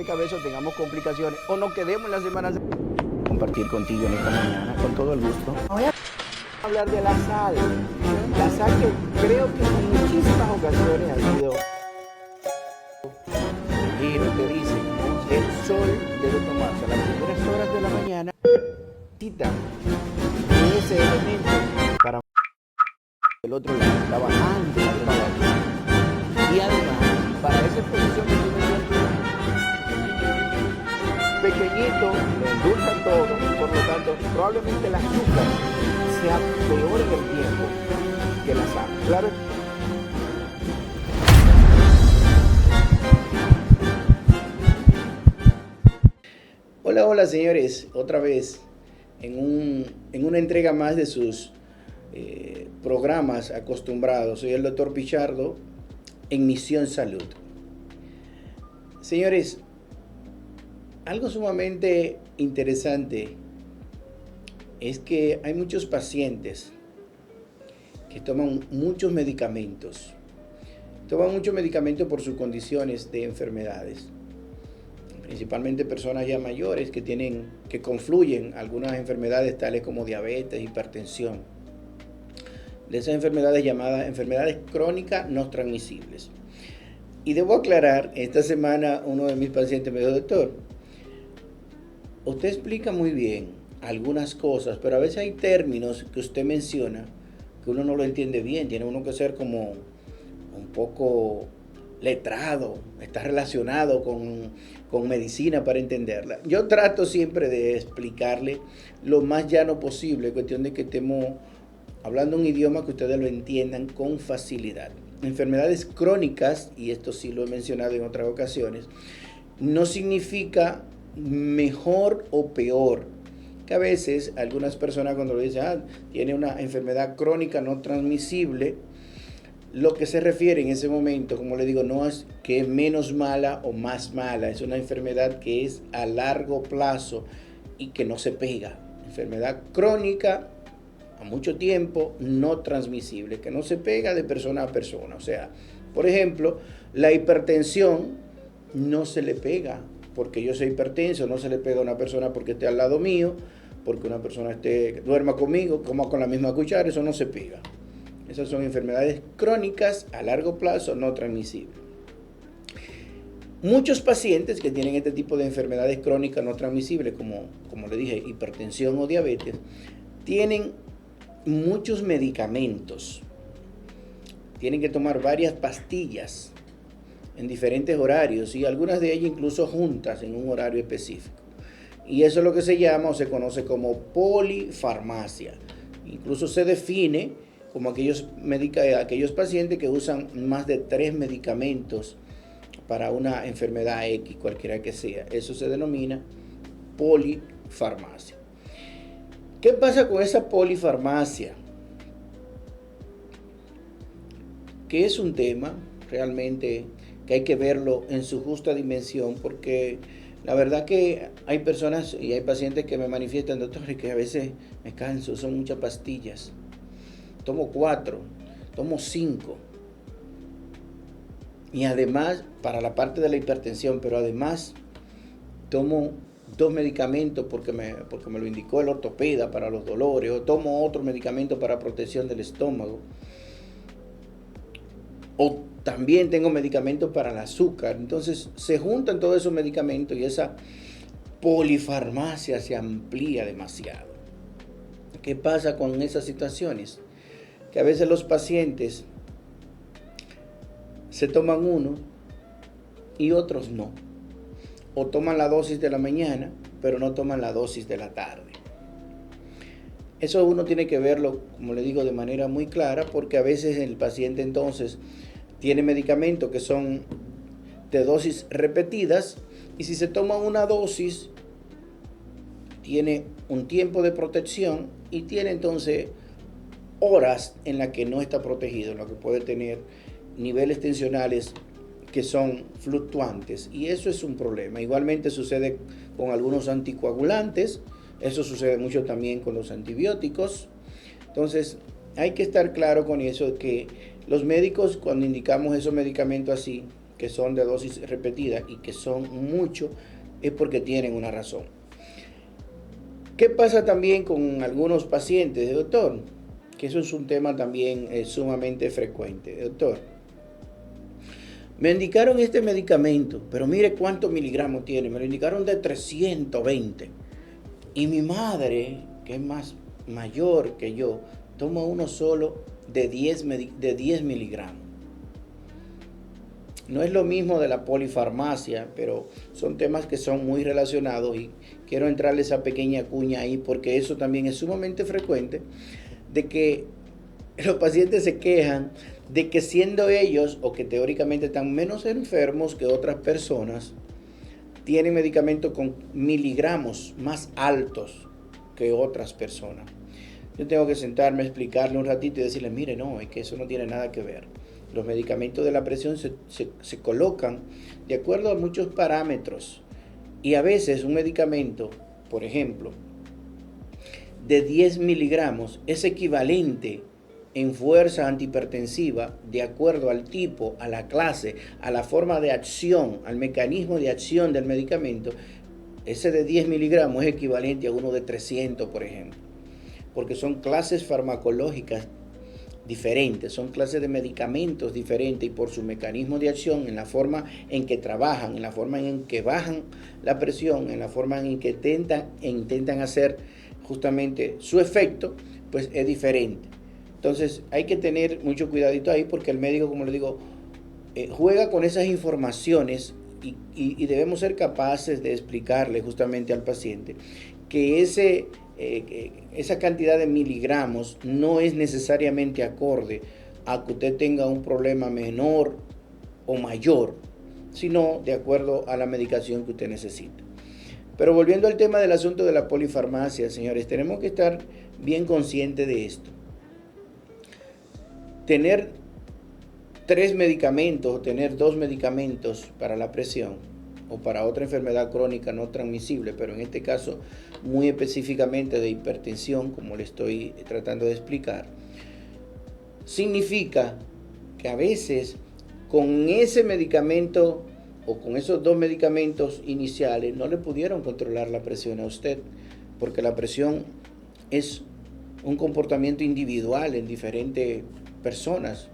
cabeza o tengamos complicaciones o nos quedemos en la semana. Compartir contigo en esta mañana, con todo el gusto. Voy a hablar de la sal. La sal que creo que en muchísimas ocasiones ha sido giro que dice, el sol debe tomarse a las primeras horas de la mañana. Cita ese elemento para el otro lado, está bajando la temperatura. Y además, para esa exposición que tú me pequeñito, le endulza todo, por lo tanto, probablemente el azúcar sea peor en el tiempo que la sal. Claro. Hola, hola señores, otra vez en una entrega más de sus programas acostumbrados. Soy el doctor Pichardo en Misión Salud. Señores, algo sumamente interesante es que hay muchos pacientes que toman muchos medicamentos. Toman muchos medicamentos por sus condiciones de enfermedades. Principalmente personas ya mayores que confluyen algunas enfermedades tales como diabetes, hipertensión. De esas enfermedades llamadas enfermedades crónicas no transmisibles. Y debo aclarar, esta semana uno de mis pacientes me dijo, doctor, usted explica muy bien algunas cosas, pero a veces hay términos que usted menciona que uno no lo entiende bien. Tiene uno que ser como un poco letrado, está relacionado con medicina para entenderla. Yo trato siempre de explicarle lo más llano posible, cuestión de que estemos hablando un idioma que ustedes lo entiendan con facilidad. Enfermedades crónicas, y esto sí lo he mencionado en otras ocasiones, no significa mejor o peor. Que a veces algunas personas cuando lo dicen, tiene una enfermedad crónica no transmisible, lo que se refiere en ese momento, como le digo, no es que es menos mala o más mala, es una enfermedad que es a largo plazo y que no se pega. Enfermedad crónica a mucho tiempo no transmisible, que no se pega de persona a persona. O sea, por ejemplo, la hipertensión no se le pega porque yo soy hipertenso, no se le pega a una persona porque esté al lado mío, porque una persona duerma conmigo, coma con la misma cuchara, eso no se pega. Esas son enfermedades crónicas a largo plazo no transmisibles. Muchos pacientes que tienen este tipo de enfermedades crónicas no transmisibles, como le dije, hipertensión o diabetes, tienen muchos medicamentos. Tienen que tomar varias pastillas en diferentes horarios y algunas de ellas incluso juntas en un horario específico. Y eso es lo que se llama o se conoce como polifarmacia. Incluso se define como aquellos pacientes que usan más de 3 medicamentos para una enfermedad X, cualquiera que sea. Eso se denomina polifarmacia. ¿Qué pasa con esa polifarmacia? Que es un tema realmente que hay que verlo en su justa dimensión, porque la verdad que hay personas y hay pacientes que me manifiestan, doctor, que a veces me canso, son muchas pastillas. Tomo 4, tomo 5. Y además, para la parte de la hipertensión, pero además tomo 2 medicamentos porque me lo indicó el ortopeda para los dolores, o tomo otro medicamento para protección del estómago. O también tengo medicamentos para el azúcar. Entonces se juntan todos esos medicamentos y esa polifarmacia se amplía demasiado. ¿Qué pasa con esas situaciones? Que a veces los pacientes se toman uno y otros no. O toman la dosis de la mañana, pero no toman la dosis de la tarde. Eso uno tiene que verlo, como le digo, de manera muy clara, porque a veces el paciente entonces tiene medicamentos que son de dosis repetidas, y si se toma una dosis, tiene un tiempo de protección y tiene entonces horas en las que no está protegido, en las que puede tener niveles tensionales que son fluctuantes, y eso es un problema. Igualmente sucede con algunos anticoagulantes, eso sucede mucho también con los antibióticos. Entonces hay que estar claro con eso, que los médicos, cuando indicamos esos medicamentos así, que son de dosis repetida y que son mucho, es porque tienen una razón. ¿Qué pasa también con algunos pacientes, doctor? Que eso es un tema también sumamente frecuente. Doctor, me indicaron este medicamento, pero mire cuántos miligramos tiene. Me lo indicaron de 320. Y mi madre, que es más mayor que yo, toma uno solo de 10 miligramos. No es lo mismo de la polifarmacia, pero son temas que son muy relacionados y quiero entrarle esa pequeña cuña ahí porque eso también es sumamente frecuente, de que los pacientes se quejan de que siendo ellos, o que teóricamente están menos enfermos que otras personas, tienen medicamentos con miligramos más altos que otras personas. Yo tengo que sentarme a explicarle un ratito y decirle, mire, no, es que eso no tiene nada que ver. Los medicamentos de la presión se colocan de acuerdo a muchos parámetros. Y a veces un medicamento, por ejemplo, de 10 miligramos es equivalente en fuerza antihipertensiva de acuerdo al tipo, a la clase, a la forma de acción, al mecanismo de acción del medicamento. Ese de 10 miligramos es equivalente a uno de 300, por ejemplo, porque son clases farmacológicas diferentes, son clases de medicamentos diferentes y por su mecanismo de acción, en la forma en que trabajan, en la forma en que bajan la presión, en la forma en que intentan hacer justamente su efecto, pues es diferente. Entonces hay que tener mucho cuidadito ahí porque el médico, como le digo, juega con esas informaciones y debemos ser capaces de explicarle justamente al paciente que esa cantidad de miligramos no es necesariamente acorde a que usted tenga un problema menor o mayor, sino de acuerdo a la medicación que usted necesita. Pero volviendo al tema del asunto de la polifarmacia, señores, tenemos que estar bien conscientes de esto. Tener 3 medicamentos o tener 2 medicamentos para la presión o para otra enfermedad crónica no transmisible, pero en este caso muy específicamente de hipertensión, como le estoy tratando de explicar, significa que a veces con ese medicamento o con esos 2 medicamentos iniciales no le pudieron controlar la presión a usted, porque la presión es un comportamiento individual en diferentes personas.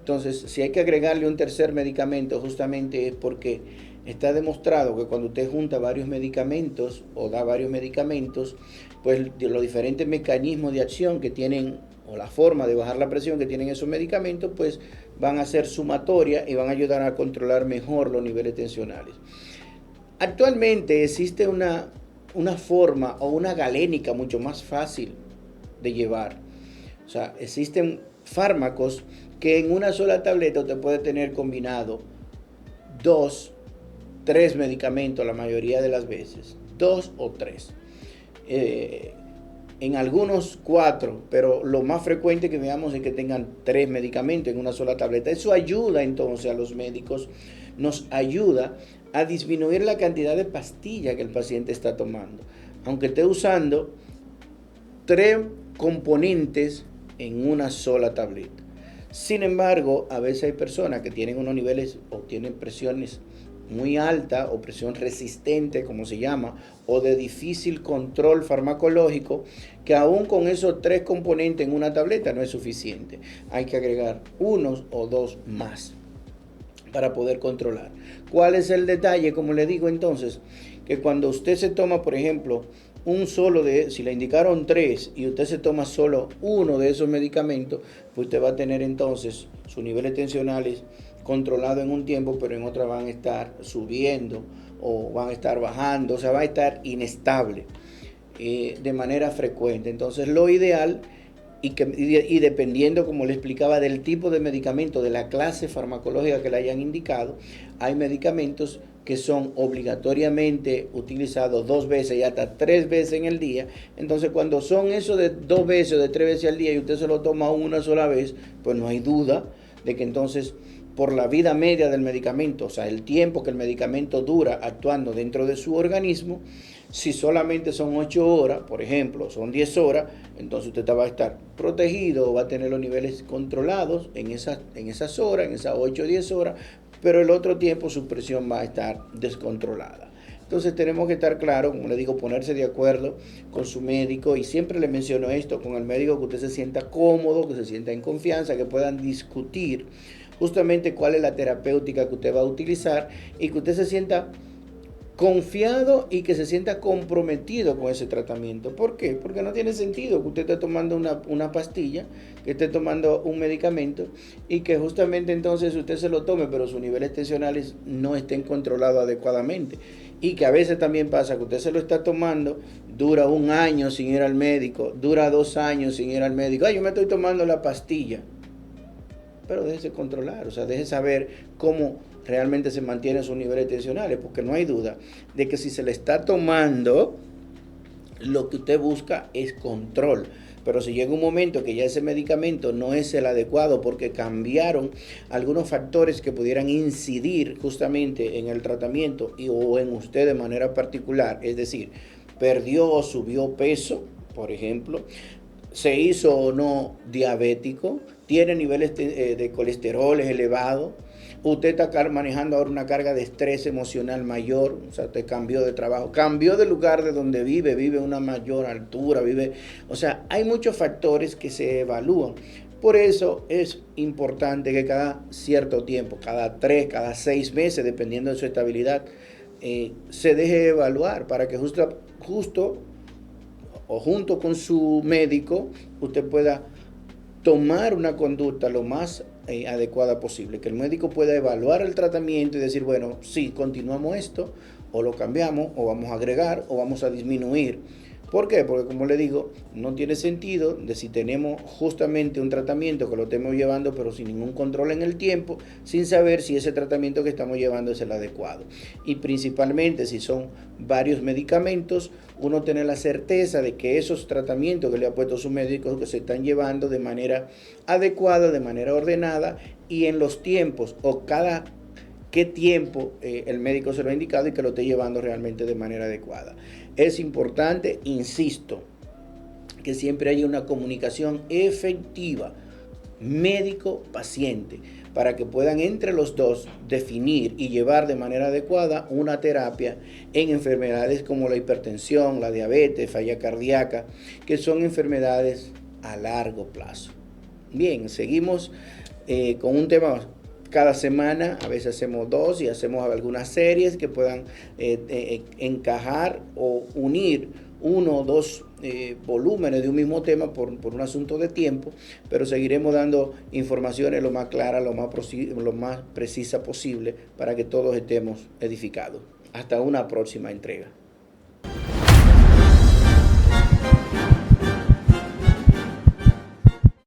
Entonces, si hay que agregarle un tercer medicamento, justamente es porque está demostrado que cuando usted junta varios medicamentos o da varios medicamentos, pues los diferentes mecanismos de acción que tienen o la forma de bajar la presión que tienen esos medicamentos, pues van a ser sumatoria y van a ayudar a controlar mejor los niveles tensionales. Actualmente existe una forma o una galénica mucho más fácil de llevar. O sea, existen fármacos que en una sola tableta usted puede tener combinado 2, 3 medicamentos la mayoría de las veces, 2 o 3. En algunos 4, pero lo más frecuente que veamos es que tengan 3 medicamentos en una sola tableta. Eso ayuda entonces a los médicos, nos ayuda a disminuir la cantidad de pastillas que el paciente está tomando. Aunque esté usando 3 componentes en una sola tableta. Sin embargo, a veces hay personas que tienen unos niveles o tienen presiones muy altas o presión resistente, como se llama, o de difícil control farmacológico, que aún con esos 3 componentes en una tableta no es suficiente. Hay que agregar 1 o 2 más para poder controlar. ¿Cuál es el detalle? Como le digo entonces, que cuando usted se toma, por ejemplo, si le indicaron 3 y usted se toma solo 1 de esos medicamentos, pues usted va a tener entonces sus niveles tensionales controlados en un tiempo, pero en otra van a estar subiendo o van a estar bajando, o sea, va a estar inestable de manera frecuente. Entonces lo ideal, y dependiendo, como le explicaba, del tipo de medicamento, de la clase farmacológica que le hayan indicado, hay medicamentos que son obligatoriamente utilizados 2 veces y hasta 3 veces en el día. Entonces, cuando son eso de 2 veces o de 3 veces al día y usted se lo toma una sola vez, pues no hay duda de que entonces por la vida media del medicamento, o sea, el tiempo que el medicamento dura actuando dentro de su organismo. Si solamente son 8 horas, por ejemplo, son 10 horas, entonces usted va a estar protegido, va a tener los niveles controlados en esas horas, en esas 8 o 10 horas, pero el otro tiempo su presión va a estar descontrolada. Entonces tenemos que estar claros, como le digo, ponerse de acuerdo con su médico, y siempre le menciono esto, con el médico, que usted se sienta cómodo, que se sienta en confianza, que puedan discutir justamente cuál es la terapéutica que usted va a utilizar, y que usted se sienta confiado y que se sienta comprometido con ese tratamiento. ¿Por qué? Porque no tiene sentido que usted esté tomando una pastilla, que esté tomando un medicamento, y que justamente entonces usted se lo tome, pero sus niveles tensionales no estén controlados adecuadamente. Y que a veces también pasa que usted se lo está tomando, dura 1 año sin ir al médico, dura 2 años sin ir al médico. Yo me estoy tomando la pastilla. Pero déjese controlar, o sea, déjese saber cómo realmente se mantienen sus niveles tensionales, porque no hay duda de que si se le está tomando, lo que usted busca es control. Pero si llega un momento que ya ese medicamento no es el adecuado porque cambiaron algunos factores que pudieran incidir justamente en el tratamiento o en usted de manera particular, es decir, perdió o subió peso, por ejemplo, se hizo o no diabético, tiene niveles de colesterol elevados, usted está manejando ahora una carga de estrés emocional mayor, o sea, usted cambió de trabajo, cambió de lugar de donde vive a una mayor altura, o sea, hay muchos factores que se evalúan. Por eso es importante que cada cierto tiempo, cada 3, cada 6 meses, dependiendo de su estabilidad, se deje evaluar para que justo o junto con su médico usted pueda tomar una conducta lo más adecuada posible, que el médico pueda evaluar el tratamiento y decir, bueno, sí, continuamos esto, o lo cambiamos, o vamos a agregar, o vamos a disminuir. ¿Por qué? Porque, como le digo, no tiene sentido de si tenemos justamente un tratamiento que lo estemos llevando pero sin ningún control en el tiempo, sin saber si ese tratamiento que estamos llevando es el adecuado. Y principalmente si son varios medicamentos, uno tiene la certeza de que esos tratamientos que le ha puesto su médico que se están llevando de manera adecuada, de manera ordenada, y en los tiempos o cada qué tiempo el médico se lo ha indicado, y que lo esté llevando realmente de manera adecuada. Es importante, insisto, que siempre haya una comunicación efectiva médico-paciente para que puedan entre los dos definir y llevar de manera adecuada una terapia en enfermedades como la hipertensión, la diabetes, falla cardíaca, que son enfermedades a largo plazo. Bien, seguimos con un tema cada semana, a veces hacemos 2 y hacemos algunas series que puedan encajar o unir 1 o 2 volúmenes de un mismo tema por un asunto de tiempo, pero seguiremos dando informaciones lo más claras, lo más precisa posible para que todos estemos edificados. Hasta una próxima entrega.